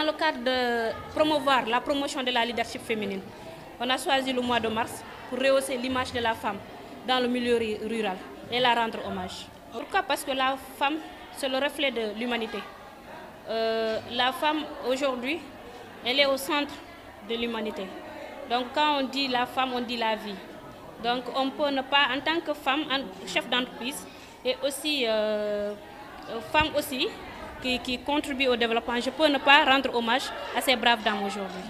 le cadre de promouvoir la promotion de la leadership féminine, on a choisi le mois de mars pour rehausser l'image de la femme dans le milieu rural et la rendre hommage. Pourquoi? Parce que la femme, c'est le reflet de l'humanité. La femme, aujourd'hui, elle est au centre de l'humanité. Donc quand on dit la femme, on dit la vie. Donc on peut ne pas, en tant que femme, chef d'entreprise, et aussi femme aussi, qui contribue au développement, je peux ne pas rendre hommage à ces braves dames aujourd'hui.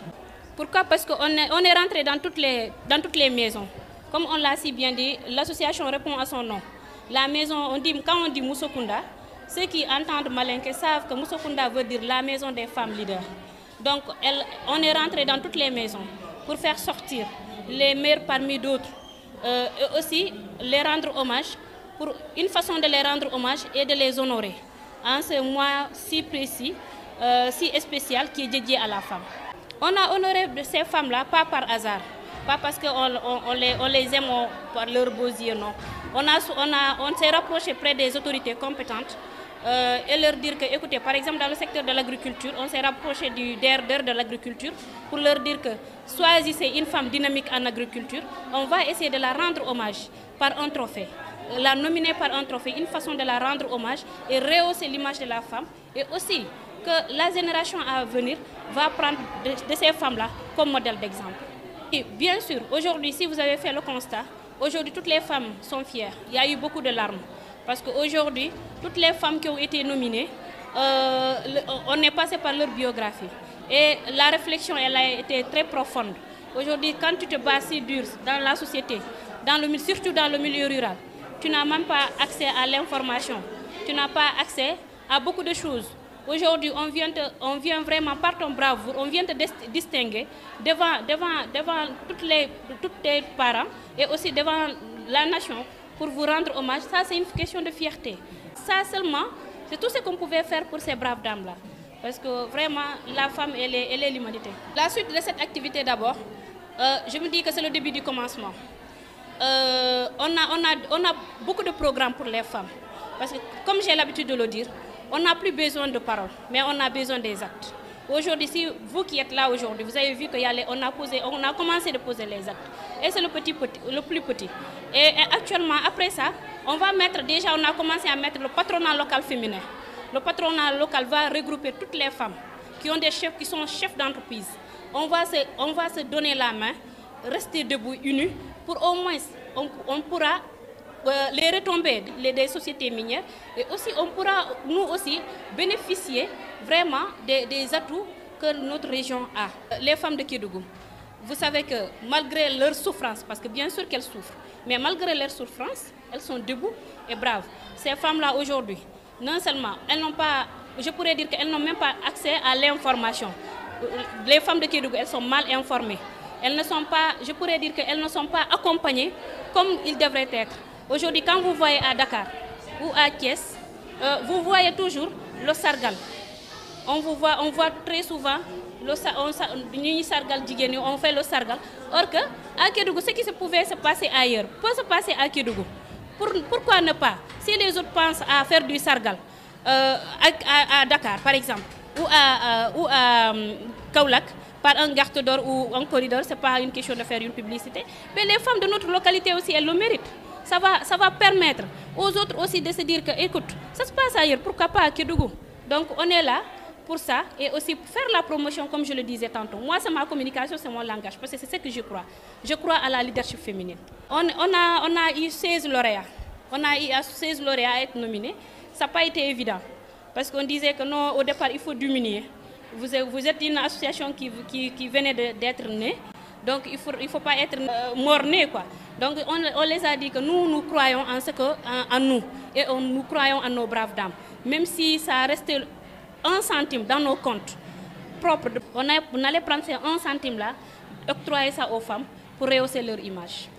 Pourquoi? Parce qu'on est rentré dans toutes les maisons. Comme on l'a si bien dit, l'association répond à son nom. La maison, quand on dit Moussokunda, ceux qui entendent Malinké savent que Moussokunda veut dire la maison des femmes leaders. Donc on est rentré dans toutes les maisons pour faire sortir les meilleurs parmi d'autres. Et aussi les rendre hommage. Pour une façon de les rendre hommage et de les honorer en ce mois si précis, si spécial qui est dédié à la femme. On a honoré ces femmes-là, pas par hasard, pas parce qu'on les aime par leurs beaux yeux, non. On s'est rapproché près des autorités compétentes et leur dire que, écoutez, par exemple dans le secteur de l'agriculture, on s'est rapproché du DRDR de l'agriculture pour leur dire que choisissez une femme dynamique en agriculture, on va essayer de la rendre hommage par un trophée. La nominer par un trophée, une façon de la rendre hommage et rehausser l'image de la femme, et aussi que la génération à venir va prendre de ces femmes-là comme modèle d'exemple. Et bien sûr, aujourd'hui, si vous avez fait le constat, aujourd'hui toutes les femmes sont fières. Il y a eu beaucoup de larmes. Parce qu'aujourd'hui, toutes les femmes qui ont été nominées, on est passé par leur biographie. Et la réflexion, elle a été très profonde. Aujourd'hui, quand tu te bats si dur dans la société, surtout dans le milieu rural, tu n'as même pas accès à l'information, tu n'as pas accès à beaucoup de choses. Aujourd'hui, on vient vraiment par ton bravoure, on vient te distinguer devant toutes tes parents et aussi devant la nation pour vous rendre hommage. Ça, c'est une question de fierté. Ça seulement, c'est tout ce qu'on pouvait faire pour ces braves dames-là. Parce que vraiment, la femme, elle est l'humanité. La suite de cette activité d'abord, je me dis que c'est le début du commencement. On a beaucoup de programmes pour les femmes. Parce que, comme j'ai l'habitude de le dire, on n'a plus besoin de paroles, mais on a besoin des actes. Aujourd'hui, si vous qui êtes là aujourd'hui, vous avez vu qu'on a commencé de poser les actes. Et c'est le plus petit. Et actuellement, après ça, on a commencé à mettre le patronat local féminin. Le patronat local va regrouper toutes les femmes qui sont chefs d'entreprise. On va se donner la main, rester debout, unis, pour au moins, on pourra les retombées des sociétés minières, et aussi on pourra nous aussi bénéficier vraiment des atouts que notre région a. Les femmes de Kédougou, vous savez que malgré leur souffrance, parce que bien sûr qu'elles souffrent, mais malgré leur souffrance, elles sont debout et braves. Ces femmes-là aujourd'hui, non seulement elles n'ont pas, je pourrais dire qu'elles n'ont même pas accès à l'information. Les femmes de Kédougou, elles sont mal informées. Elles ne sont pas, je pourrais dire qu'elles ne sont pas accompagnées comme ils devraient être. Aujourd'hui, quand vous voyez à Dakar ou à Thiès, vous voyez toujours le sargal. On voit très souvent on fait le sargal. Or que à Kédougou, ce qui pouvait se passer ailleurs peut se passer à Kédougou. Pourquoi ne pas? Si les autres pensent à faire du sargal à Dakar, par exemple, ou à Kaolack, par un garde d'or ou un corridor, ce n'est pas une question de faire une publicité. Mais les femmes de notre localité aussi, elles le méritent. Ça va permettre aux autres aussi de se dire que, écoute, ça se passe ailleurs, pourquoi pas à Kédougou? Donc on est là pour ça et aussi pour faire la promotion, comme je le disais tantôt. Moi, c'est ma communication, c'est mon langage, parce que c'est ce que je crois. Je crois à la leadership féminine. On a eu 16 lauréats. On a eu 16 lauréats à être nominés. Ça n'a pas été évident, parce qu'on disait que non, au départ, il faut diminuer. Vous êtes une association qui venait d'être née, donc il faut pas être mort-né, quoi. Donc on les a dit que nous croyons en nous, et nous croyons en nos braves dames. Même si ça restait 1 centime dans nos comptes propres, on allait prendre ces 1 centime-là, octroyer ça aux femmes pour rehausser leur image.